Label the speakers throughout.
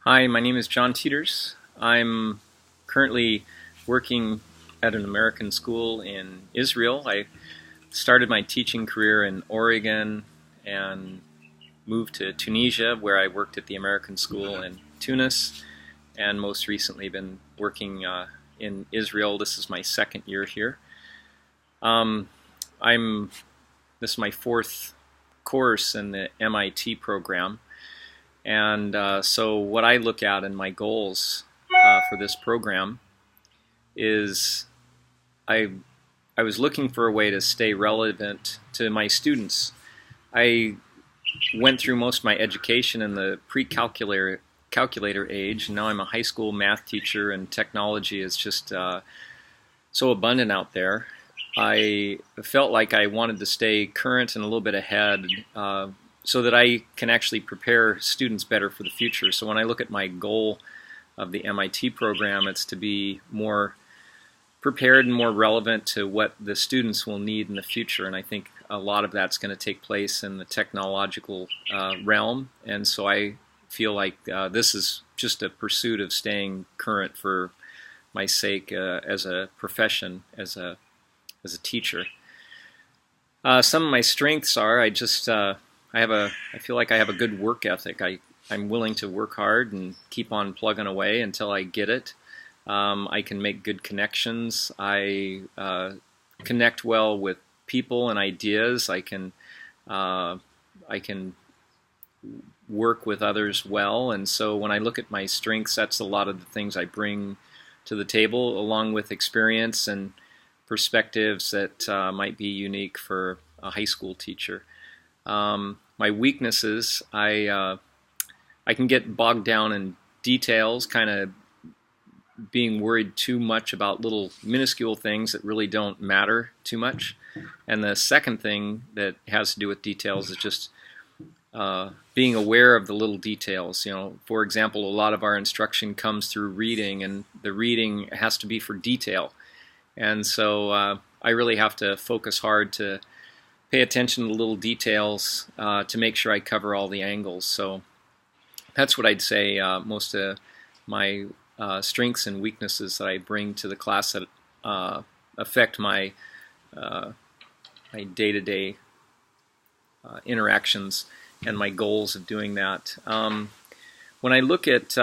Speaker 1: Hi, my name is John Teeters. I'm currently working at an American school in Israel. I started my teaching career in Oregon and moved to Tunisia, where I worked at the American school in Tunis, and most recently been working in Israel. This is my second year here. Um, I'm This is my fourth course in the MIT program. And so, what I look at in my goals for this program is I I was looking for a way to stay relevant to my students. I went through most of my education in the pre-calculator age, and now I'm a high school math teacher, and technology is just so abundant out there. I felt like I wanted to stay current and a little bit ahead so that I can actually prepare students better for the future. So when I look at my goal of the MIT program, it's to be more prepared and more relevant to what the students will need in the future. And I think a lot of that's going to take place in the technological realm. And so I feel like this is just a pursuit of staying current for my sake as a profession, as a teacher. Some of my strengths are I feel like I have a good work ethic. I'm willing to work hard and keep on plugging away until I get it. I can make good connections. I connect well with people and ideas. I can work with others well, and so when I look at my strengths, that's a lot of the things I bring to the table, along with experience and perspectives that might be unique for a high school teacher. My weaknesses, I can get bogged down in details, kind of being worried too much about little minuscule things that really don't matter too much. And the second thing that has to do with details is just being aware of the little details. You know, for example, a lot of our instruction comes through reading, and the reading has to be for detail. And so I really have to focus hard to pay attention to little details to make sure I cover all the angles. So that's what I'd say most of my strengths and weaknesses that I bring to the class that affect my my day-to-day interactions and my goals of doing that. When I look at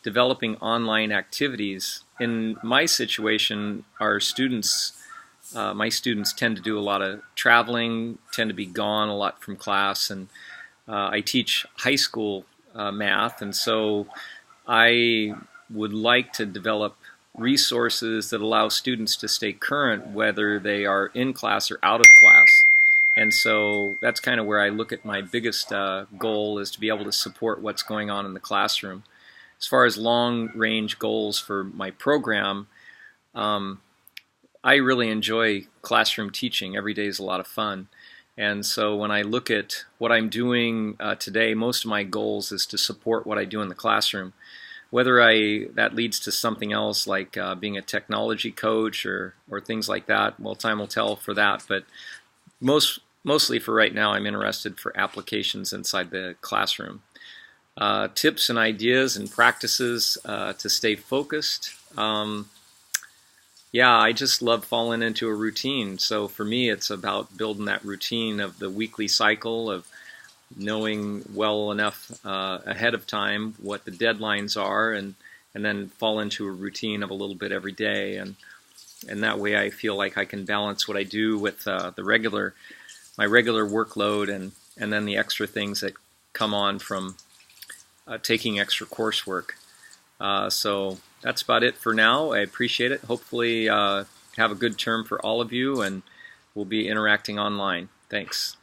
Speaker 1: developing online activities, in my situation, my students tend to do a lot of traveling, tend to be gone a lot from class, and I teach high school math, and so I would like to develop resources that allow students to stay current whether they are in class or out of class. And so that's kind of where I look at my biggest goal, is to be able to support what's going on in the classroom. As far as long-range goals for my program, I really enjoy classroom teaching. Every day is a lot of fun. And so when I look at what I'm doing today, most of my goals is to support what I do in the classroom. Whether that leads to something else like being a technology coach or things like that, well, time will tell for that. But mostly for right now, I'm interested for applications inside the classroom. Tips and ideas and practices to stay focused. Yeah, I just love falling into a routine. So for me, it's about building that routine of the weekly cycle, of knowing well enough ahead of time what the deadlines are, and then fall into a routine of a little bit every day. And that way I feel like I can balance what I do with my regular workload, and then the extra things that come on from taking extra coursework. So that's about it for now. I appreciate it. Hopefully have a good term for all of you, and we'll be interacting online. Thanks.